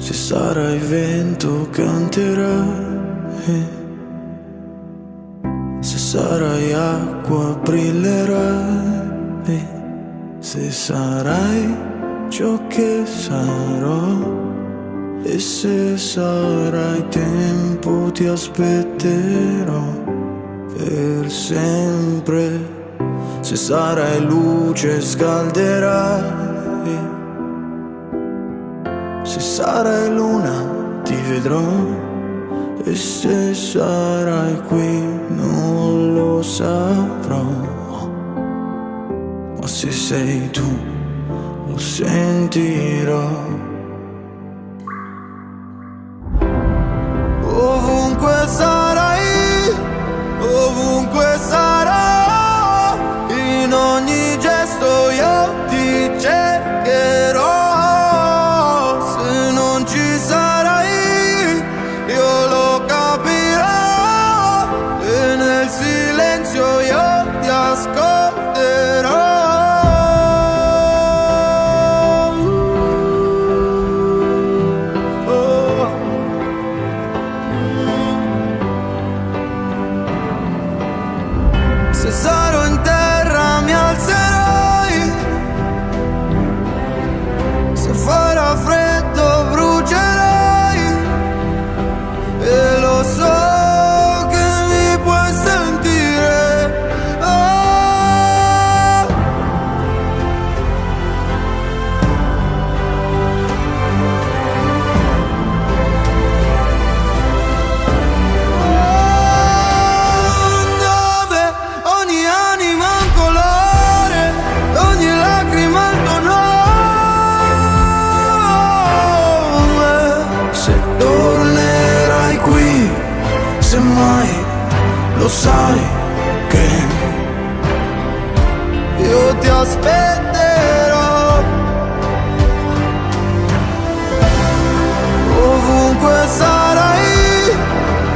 Se sarai vento canterai, se sarai acqua brillerai, se sarai ciò che sarò, e se sarai tempo ti aspetterò per sempre. Se sarai luce scalderai, se sarai luna ti vedrò, e se sarai qui non lo saprò. Ma se sei tu lo sentirò. Ovunque sarai, ovunque sarò, in ogni gesto io ti cercherò. Se non ci sarai, io lo capirò, e nel silenzio io ti ascolterò. Se sarò in terra mi alzerai, se farà freddo brucerai, e lo so che mi puoi sentire. Oh. Dove ogni anima ha un colore, ogni lacrima ha il tuo nome. Se tornerai qui, semmai lo sai che io ti aspetterò. Ovunque sarai,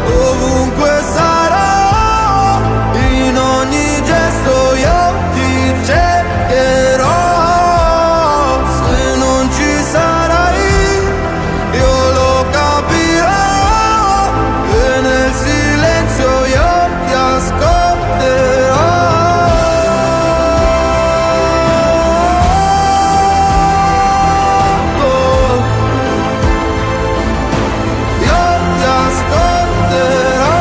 ovunque sarò, in ogni gesto io ti cercherò. Se non ci sarai, io lo capirò, e nel silenzio io ti ascolterò. Io ti ascolterò.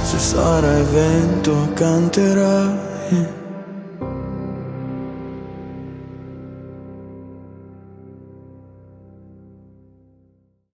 Se sarai vento canterai,